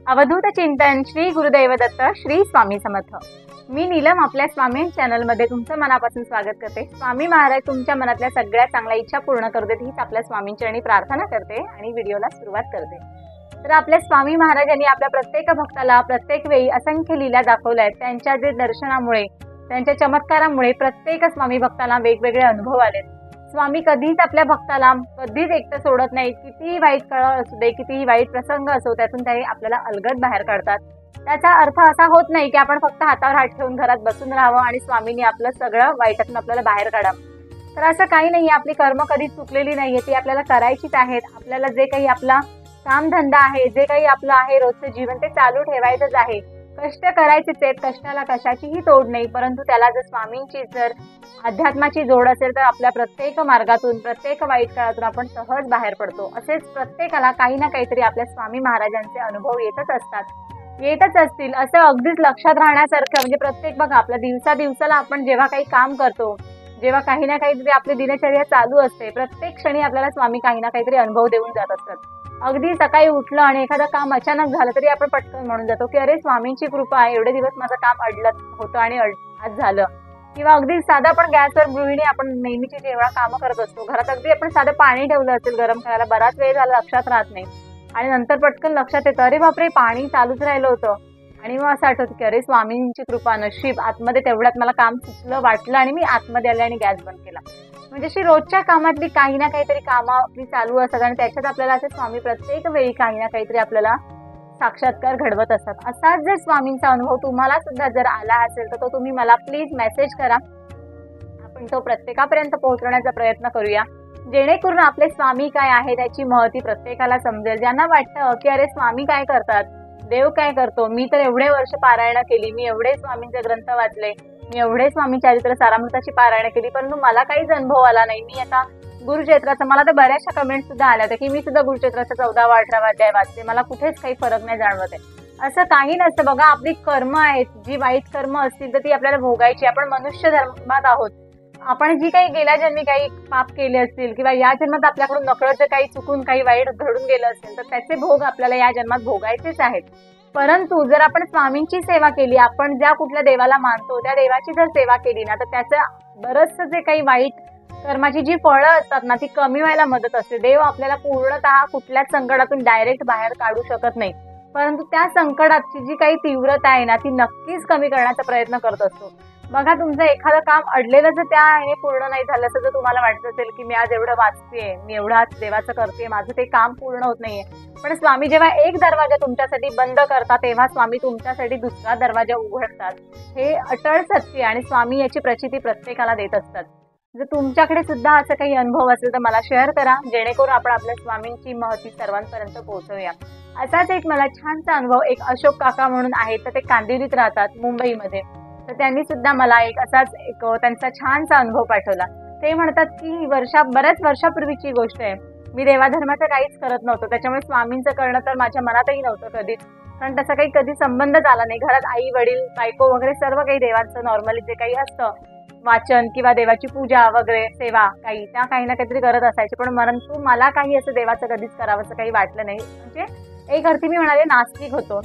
अवधूत चिंतन श्री गुरुदेव दत्त श्री स्वामी समर्थ। मी नीलम आपल्या स्वामी चॅनल मध्ये तुमचं मनापासून स्वागत करते। स्वामी महाराज तुमच्या मनातल्या सगळ्या चांगल्या इच्छा पूर्ण करू देत हीच आपल्या स्वामींचरणी प्रार्थना करते आणि व्हिडिओला सुरुवात करते। तर आपल्या स्वामी महाराजांनी आपल्या प्रत्येक भक्ताला प्रत्येक वेळी असंख्य लीला दाखवल्या आहेत। त्यांच्या जे दर्शनामुळे त्यांच्या चमत्कारामुळे प्रत्येक स्वामी भक्ताला वेगवेगळे अनुभव आले। स्वामी कधीच आपल्या भक्ताला कधीच एकटं सोडत नाहीत। कितीही वाईट काळ असू दे, कितीही वाईट प्रसंग असो, त्यातून ते आपल्याला अलगद बाहेर काढतात। त्याचा अर्थ असा होत नाही की आपण फक्त हातावर हात ठेवून घरात बसून राहावं आणि स्वामींनी आपलं सगळं वाईटातून आपल्याला बाहेर काढावं। तर असं काही नाही, आपली कर्म कधीच चुकलेली नाहीये, ती आपल्याला करायचीच आहेत। आपल्याला जे काही आपला कामधंदा आहे, जे काही आपलं आहे रोजचं जीवन, ते चालू ठेवायचंच आहे। कष्ट करायचेच आहेत, कष्टाला कशाचीही तोड नाही। परंतु त्याला जर स्वामींची जर अध्यात्माची जोड असेल तर आपल्या प्रत्येक मार्गातून प्रत्येक वाईट काळातून आपण सहज बाहेर पडतो। असेच प्रत्येकाला काही ना काहीतरी आपल्या स्वामी महाराजांचे अनुभव येतच असतील। असं अगदीच लक्षात राहण्यासारखं म्हणजे प्रत्येक बघा आपल्या दिवसाला आपण जेव्हा काही काम करतो, जेव्हा काही ना काहीतरी आपली दिनचर्या चालू असते, प्रत्येक क्षणी आपल्याला स्वामी काही ना काहीतरी अनुभव देऊन जात असतात। अगदी सकाळी उठलं आणि एखादं काम अचानक झालं तरी आपण पटकन म्हणून जातो की अरे स्वामींची कृपा आहे, एवढे दिवस माझं काम अडलं होतं आणि आज झालं। किंवा अगदी साधा आपण गॅसवर गृहिणी आपण नेहमीची जेवढा कामं करत असतो, घरात अगदी आपण साधं पाणी ठेवलं असेल गरम करायला, बराच वेळ झाला लक्षात राहत नाही आणि नंतर पटकन लक्षात येतं अरे बापरे पाणी चालूच राहिलं होतं। आणि मग असं आठवतं की अरे स्वामींची कृपा, नशीब आतमध्ये तेवढ्यात मला काम सुचलं वाटलं आणि मी आतमध्ये आले आणि गॅस बंद केला। म्हणजे अशी रोजच्या कामातली काही ना काहीतरी कामं आपली चालू असतात आणि त्याच्यात आपल्याला असे स्वामी प्रत्येक वेळी काही ना काहीतरी आपल्याला साक्षात्कार घडवत असतात। असाच जर स्वामींचा अनुभव तुम्हाला सुद्धा जर आला असेल तर तो तुम्ही मला प्लीज मेसेज करा, आपण तो प्रत्येकापर्यंत पोहोचवण्याचा प्रयत्न करूया, जेणेकरून आपले स्वामी काय आहे त्याची महती प्रत्येकाला समजेल। ज्यांना वाटतं की अरे स्वामी काय करतात, देव काय करतो, मी तर एवढे वर्ष पारायण केली, मी एवढे स्वामींचे ग्रंथ वाचले, मी एवढे स्वामी चरित्र सारामृताची पारायण केली, परंतु मला काहीच अनुभव आला नाही। मी आता गुरुचरित्राचा, मला तर बऱ्याचशा कमेंट सुद्धा आल्या होत्या की मी सुद्धा गुरुचरित्राचा 14वा 18वा अध्याय वाचते, मला कुठेच काही फरक नाही जाणवत आहे। असं काही नसतं बघा, आपली कर्म आहेत, जी वाईट कर्म असतील तर ती आपल्याला भोगायची। आपण मनुष्य धर्मात आहोत, आपण जी काही गेल्या जन्मी काही पाप केले असतील किंवा या जन्मात आपल्याकडून नकळत काही चुकून काही वाईट घडून गेलं असेल तर त्याचे भोग आपल्याला या जन्मात भोगायचेच आहेत। परंतु जर आपण स्वामींची सेवा केली, आपण ज्या कुठल्या देवाला मानतो त्या देवाची जर सेवा केली ना, तर त्याचं बरंचसं जे काही वाईट कर्माची जी फळं असतात ना, ती कमी व्हायला मदत असते। देव आपल्याला पूर्णतः कुठल्याच संकटातून डायरेक्ट बाहेर काढू शकत नाही, परंतु त्या संकटाची जी काही तीव्रता आहे ना, ती नक्कीच कमी करण्याचा प्रयत्न करत असतो। बघा, तुमचं एखादं काम अडलेलं जर त्या हे पूर्ण नाही झालं असं जर तुम्हाला वाटत असेल की मी आज एवढं वाचतेय, मी एवढं आज देवाचं करतेय, माझं ते काम पूर्ण होत नाहीये, पण स्वामी जेव्हा एक दरवाजा तुमच्यासाठी बंद करतात तेव्हा स्वामी तुमच्यासाठी दुसरा दरवाजा उघडतात। हे अटळ सत्य आणि स्वामी याची प्रचिती प्रत्येकाला देत असतात। जर तुमच्याकडे सुद्धा असं काही अनुभव असेल तर मला शेअर करा, जेणेकरून आपण आपल्या स्वामींची महती सर्वांपर्यंत पोहोचवूया। असाच एक मला छानसा अनुभव, एक अशोक काका म्हणून आहेत, तर ते कांदिवलीत राहतात मुंबईमध्ये, तर त्यांनी सुद्धा मला एक असाच एक त्यांचा छानसा अनुभव पाठवला। ते म्हणतात की बऱ्याच वर्षापूर्वीची गोष्ट आहे, मी देवाधर्माचं काहीच करत नव्हतं, त्याच्यामुळे स्वामींचं करणं तर माझ्या मनातही नव्हतं कधीच, कारण तसा काही कधी संबंधच आला नाही। घरात आई वडील बायको वगैरे सर्व काही देवांचं नॉर्मली जे काही असतं वाचन किंवा देवाची पूजा वगैरे सेवा काही ना काहीतरी करत असायचे, पण परंतु मला काही असं देवाचं कधीच करावंसं काही वाटलं नाही। म्हणजे एक अर्थी मी म्हणाले नास्तिक होतो।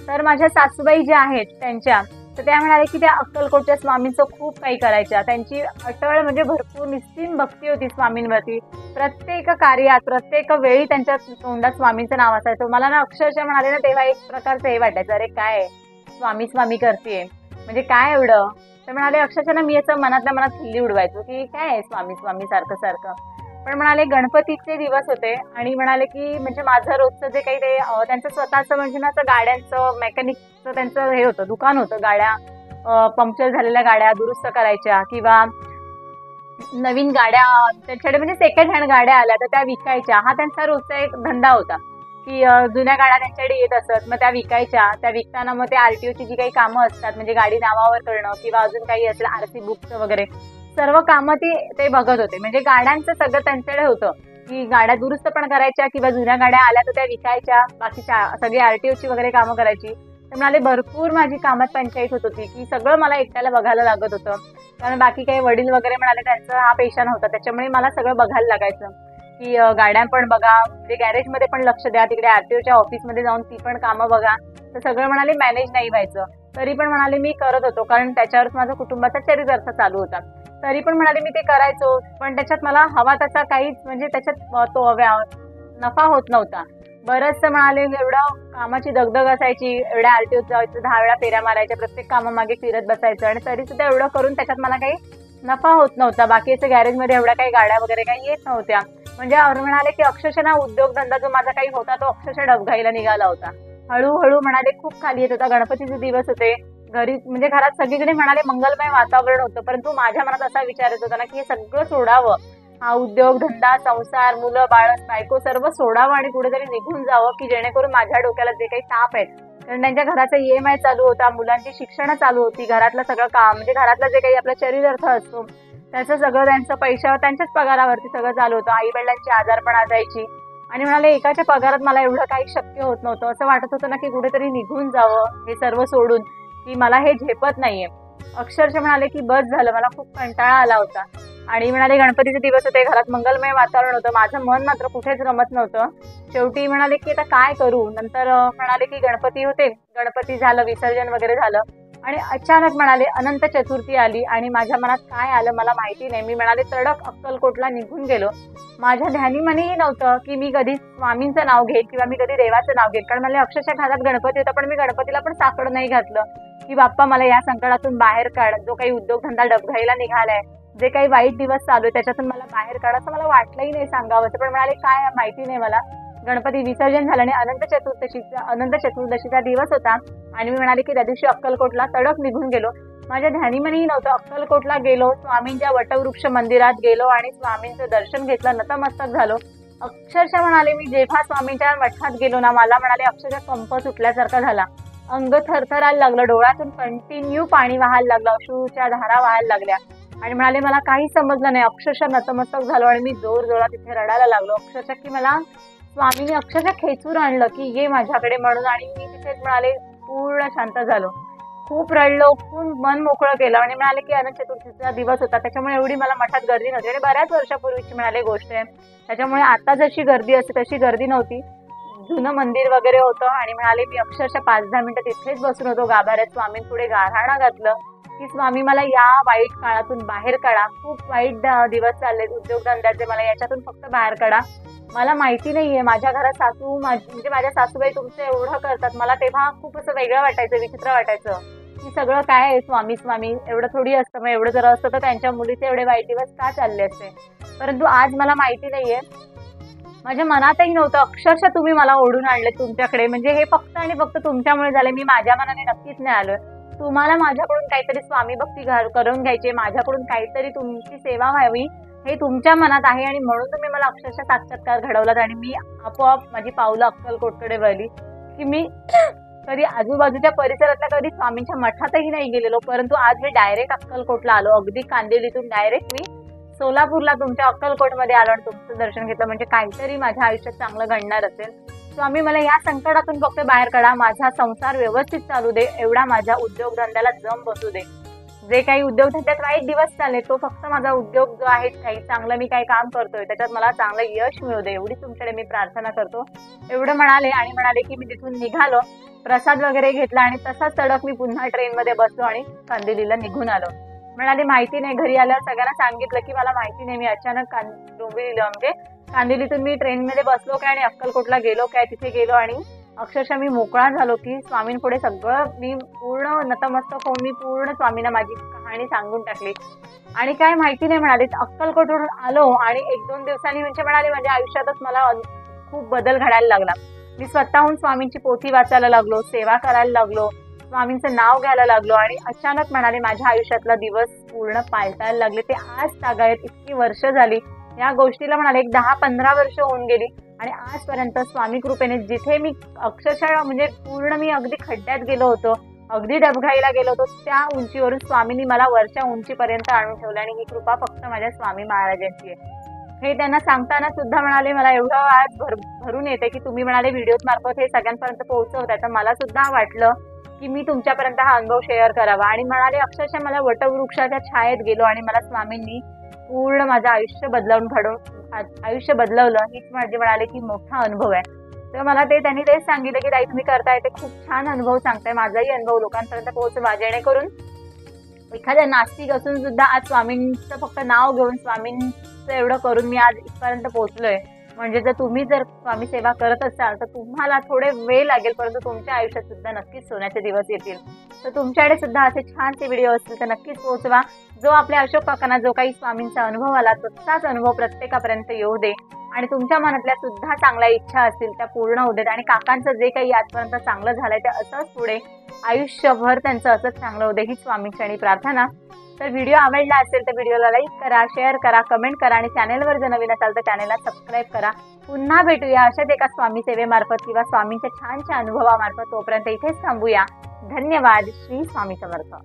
तर माझ्या सासूबाई ज्या आहेत त्यांच्या, तर त्या म्हणाले की त्या अक्कलकोटच्या स्वामींचं खूप काही करायच्या, त्यांची अटळ म्हणजे भरपूर निस्सीम भक्ती होती स्वामींवरती। प्रत्येक कार्यात प्रत्येक वेळी त्यांच्या तोंडात स्वामींचं नाव असायचं। मला ना अक्षरशः म्हणाले ना तेव्हा एक प्रकारचं हे वाटायचं, अरे काय स्वामी स्वामी करतेय म्हणजे काय एवढं। तर म्हणाले अक्षरशः ना मी असं मनातल्या मनात खिल्ली उडवायचो की काय आहे स्वामी स्वामी सारखं। पण म्हणाले गणपतीचे दिवस होते आणि म्हणाले की म्हणजे माझं रोजचं जे काही ते त्यांचं स्वतःचं म्हणजे ना गाड्यांचं मेकॅनिकचं त्यांचं हे होतं, दुकान होतं, गाड्या पंक्चर झालेल्या गाड्या दुरुस्त करायच्या किंवा नवीन गाड्या त्यांच्याकडे म्हणजे सेकंड हँड गाड्या आल्या तर त्या विकायच्या, हा त्यांचा रोजचा एक धंदा होता की जुन्या गाड्या त्यांच्याकडे येत असत, मग त्या विकायच्या, त्या विकताना मग ते आरटीओची जी काही कामं असतात म्हणजे गाडी नावावर करणं किंवा अजून काही असेल आरसी बुकचं वगैरे सर्व कामं ते बघत होते। म्हणजे गाड्यांचं सगळं त्यांच्याकडे होतं की गाड्या दुरुस्त पण करायच्या किंवा जुन्या गाड्या आल्या तर त्या विकायच्या, बाकीच्या सगळी आरटीओची वगैरे कामं करायची। तर म्हणाले भरपूर माझी कामात पंचायत होत होती की सगळं मला एकट्याला बघायला लागत होतं, कारण बाकी काही वडील वगैरे म्हणाले त्यांचा हा पेशा नव्हता, त्याच्यामुळे मला सगळं बघायला लागायचं। की गाड्या पण बघा, म्हणजे गॅरेजमध्ये पण लक्ष द्या, तिकडे आरटीओच्या ऑफिसमध्ये जाऊन ती पण कामं बघा. तर सगळं म्हणाले मॅनेज नाही व्हायचं. तरी पण म्हणाले मी करत होतो, कारण त्याच्यावरच माझा कुटुंबाचा चरितार्थ चालू होता. तरी पण म्हणाले मी ते करायचो, पण त्याच्यात मला हवा तसा काहीच म्हणजे त्याच्यात तो नफा होत नव्हता. बरंचसं म्हणाले एवढं कामाची दगदग असायची, एवढ्या आरटीओत जायचं, 10 वेळा फेऱ्या मारायच्या, प्रत्येक कामामागे फिरत बसायचं आणि तरी सुद्धा एवढं करून त्याच्यात मला काही नफा होत नव्हता. बाकी असं गॅरेजमध्ये एवढ्या काही गाड्या वगैरे काही येत नव्हत्या. म्हणजे म्हणाले की अक्षरशः ना उद्योगधंदा जो माझा काही होता तो अक्षरशः डबघाईला निघाला होता. हळूहळू म्हणाले खूप खाली येत होता. गणपतीचे दिवस होते, घरी म्हणजे घरात सगळीकडे म्हणाले मंगलमय वातावरण होतं, परंतु माझ्या मनात असा विचार येत होता ना की हे सगळं सोडावं, हा उद्योग धंदा, संसार, मुलं बाळ, बायको सर्व सोडावं आणि कुठेतरी निघून जावं, की जेणेकरून माझ्या डोक्याला जे काही ताप आहेत, कारण त्यांच्या घराचा EMI चालू होता, मुलांची शिक्षण चालू होती, घरातलं सगळं काम म्हणजे घरातलं जे काही आपला चरितार्थ असतो त्याचं सगळं त्यांचं पैशावर, त्यांच्याच पगारावरती सगळं चालू होतं. आई वडिलांची आजारपण असायची आणि म्हणाले एकाच्या पगारात मला एवढं काही शक्य होत नव्हतं. असं वाटत होतं ना की कुठेतरी निघून जावं हे सर्व सोडून, की मला हे झेपत नाहीये. अक्षरशः म्हणाले की बस झालं, मला खूप कंटाळा आला होता. आणि म्हणाले गणपतीचे दिवस होते, घरात मंगलमय वातावरण होतं, माझं मन मात्र कुठेच रमत नव्हतं. शेवटी म्हणाले की आता काय करू. नंतर म्हणाले की गणपती होते, गणपती झालं, विसर्जन वगैरे झालं आणि अचानक म्हणाले अनंत चतुर्थी आली आणि माझ्या मनात काय आलं मला माहिती नाही. मी म्हणाले तडक अक्कलकोटला निघून गेलो. माझ्या ध्यानीमनीही नव्हतं की मी कधी स्वामींचं नाव घेईन किंवा मी कधी देवाचं नाव घेईन, कारण मला अक्षरशः घरात गणपती होता, पण मी गणपतीला पण साकडं नाही घातलं की बाप्पा मला या संकटातून बाहेर काढ, जो काही उद्योगधंदा डबघाईला निघालाय, जे काही वाईट दिवस चालू आहे त्याच्यातून मला बाहेर काढ, असं मला वाटलंही नाही सांगावं. पण म्हणाले काय माहिती नाही मला. गणपती विसर्जन झालं आणि अनंत चतुर्दशीचा दिवस होता आणि मी म्हणाले की त्या दिवशी अक्कलकोटला तडक निघून गेलो. माझ्या ध्यानीमनीही नव्हतं. अक्कलकोटला गेलो, स्वामींच्या वटवृक्ष मंदिरात गेलो आणि स्वामींचं दर्शन घेतलं, नतमस्तक झालो. अक्षरशः म्हणाले मी जेव्हा स्वामींच्या मठात गेलो ना, मला म्हणाले अक्षरशः कंप सुटल्यासारखा झाला, अंग थरथरायला लागलं, डोळ्यातून कंटिन्यू पाणी वाहायला लागलं, अश्रूच्या धारा वाहायला लागल्या आणि म्हणाले मला काही समजलं नाही. अक्षरशः नतमस्तक झालो आणि मी जोरात तिथे रडायला लागलो. अक्षरशः की मला स्वामीने अक्षरशः खेचून आणलं की ये माझ्याकडे म्हणून, आणि मी तिथेच म्हणाले पूर्ण शांत झालो. खूप रडलो, खूप मन मोकळं केलं आणि म्हणाले की अनंत चतुर्थीचा दिवस होता, त्याच्यामुळे एवढी मला मठात गर्दी नव्हती आणि बऱ्याच वर्षापूर्वीची म्हणाले गोष्ट आहे, त्याच्यामुळे आता जशी गर्दी असते तशी गर्दी नव्हती. जुनं मंदिर वगैरे होतं आणि म्हणाले मी अक्षरशः 5-10 मिनिटं तिथेच बसून होतो गाभाऱ्यात. स्वामींपुढे गाऱ्हाणं घातलं की स्वामी मला या वाईट काळातून बाहेर काढा, खूप वाईट दिवस चाललेत उद्योगधंद्याचे, मला याच्यातून फक्त बाहेर काढा. मला माहिती नाहीये, माझ्या घरात म्हणजे माझ्या सासूबाई तुमचं एवढं करतात. मला तेव्हा खूप असं वेगळं वाटायचं, विचित्र वाटायचं की सगळं काय आहे स्वामी एवढं थोडी असतं, मग एवढं जर असतं तर त्यांच्या मुलीचे एवढे वाईट दिवस का चालले असते. परंतु आज मला माहिती नाहीये, माझ्या मनातही नव्हतं. अक्षरशः तुम्ही मला ओढून आणले तुमच्याकडे, म्हणजे हे फक्त आणि फक्त तुमच्यामुळे झाले. मी माझ्या मनाने नक्कीच नाही आलोय. तुम्हाला माझ्याकडून काहीतरी स्वामी भक्ती करून घ्यायची, माझ्याकडून काहीतरी तुमची सेवा व्हावी हे तुमच्या मनात आहे आणि म्हणून तुम्ही मला अक्षरशः साक्षात्कार घडवलात आणि मी आपोआप माझी पावलं अक्कलकोटकडे वळली. की मी कधी आजूबाजूच्या परिसरातल्या कधी स्वामींच्या मठातही नाही गेलेलो, परंतु आज मी डायरेक्ट अक्कलकोटला आलो. अगदी कांदिवलीतून डायरेक्ट मी सोलापूरला तुमच्या अक्कलकोटमध्ये आलो आणि तुमचं दर्शन घेतलं, म्हणजे काहीतरी माझ्या आयुष्यात चांगलं घडणार असेल. स्वामी मला या संकटातून फक्त बाहेर काढा, माझा संसार व्यवस्थित चालू दे, एवढा माझ्या उद्योगधंद्याला जम बसू दे. जे काही उद्योगधंद्यात वाईट दिवस चालले तो फक्त माझा उद्योग जो आहे काही चांगलं मी काही काम करतोय त्याच्यात मला चांगलं यश मिळू दे, एवढी तुमच्याकडे मी प्रार्थना करतो. एवढं म्हणाले आणि म्हणाले की मी तिथून निघालो, प्रसाद वगैरे घेतला आणि तसाच तडक मी पुन्हा ट्रेनमध्ये बसलो आणि कांदिवलीला निघून आलो. म्हणाले माहिती नाही, घरी आल्यावर सगळ्यांना सांगितलं की मला माहिती नाही, मी अचानक म्हणजे कांदिवलीतून मी ट्रेनमध्ये बसलो काय आणि अक्कलकोटला गेलो काय, तिथे गेलो आणि अक्षरशः मी मोकळा झालो की स्वामींपुढे सगळं मी पूर्ण नतमस्तक होऊन मी पूर्ण स्वामींना माझी कहाणी सांगून टाकली. आणि काय माहिती नाही म्हणाले, अक्कलकोटवरून आलो आणि 1-2 दिवसांनी म्हणजे म्हणाले माझ्या आयुष्यातच मला खूप बदल घडायला लागला. मी स्वतःहून स्वामींची पोथी वाचायला लागलो, सेवा करायला लागलो, स्वामींचं नाव घ्यायला लागलो आणि अचानक म्हणाले माझ्या आयुष्यातला दिवस पूर्ण पालटायला लागले. ते आज तागायत इतकी वर्ष झाली या गोष्टीला म्हणाले, एक 10-15 वर्ष होऊन गेली आणि आजपर्यंत स्वामी कृपेने जिथे मी अक्षरशः म्हणजे पूर्ण मी अगदी खड्ड्यात गेलो होतो, अगदी डबघाईला गेलो होतो, त्या उंचीवरून स्वामींनी मला वरच्या उंचीपर्यंत आणून ठेवलं आणि ही कृपा फक्त माझ्या स्वामी महाराजांची आहे. हे त्यांना सांगताना सुद्धा म्हणाले मला एवढं आज भरून येते की तुम्ही म्हणाले व्हिडिओ मार्फत हे सगळ्यांपर्यंत पोहोचवताय, तर मला सुद्धा वाटलं की मी तुमच्यापर्यंत हा अनुभव शेअर करावा. आणि म्हणाले अक्षरशः मला वटवृक्षाच्या छायेत गेलो आणि मला स्वामींनी पूर्ण माझं आयुष्य आयुष्य बदलवलं हीच माझी म्हणाले की मोठा अनुभव आहे. तर मला त्यांनी तेच सांगितलं की ताई तुम्ही करताय ते खूप छान अनुभव सांगताय, माझाही अनुभव लोकांपर्यंत पोहोचवा जेणेकरून एखाद्या नास्तिक असून सुद्धा आज स्वामींचं फक्त नाव घेऊन स्वामींचं एवढं करून मी आज इथपर्यंत पोहोचलोय. म्हणजे जर स्वामी सेवा करत असाल तर तुम्हाला थोडे वेळ लागेल, परंतु तुमच्या आयुष्यात सुद्धा नक्कीच सोन्याचे दिवस येतील. तर तुमच्याकडे सुद्धा असे छानसे व्हिडिओ असतील तर नक्कीच पोहोचवा. जो आपल्या अशोक काकांना जो काही स्वामींचा अनुभव आला तसाच अनुभव प्रत्येकापर्यंत येऊ दे आणि तुमच्या मनातल्या सुद्धा चांगल्या इच्छा असतील त्या पूर्ण होऊ देत आणि काकांचं जे काही आजपर्यंत चांगलं झालंय ते असंच पुढे आयुष्यभर त्यांचं असंच चांगलं होऊ दे ही स्वामींची प्रार्थना. तर व्हिडिओ आवडला असेल तर व्हिडिओला लाईक करा, शेअर करा, कमेंट करा आणि चॅनलवर जर नवीन असाल तर चॅनलला सबस्क्राईब करा. पुन्हा भेटूया अशाच एका स्वामी सेवेमार्फत किंवा स्वामींच्या छानशा अनुभवामार्फत. तोपर्यंत इथेच थांबूया. धन्यवाद. श्री स्वामी समर्थ.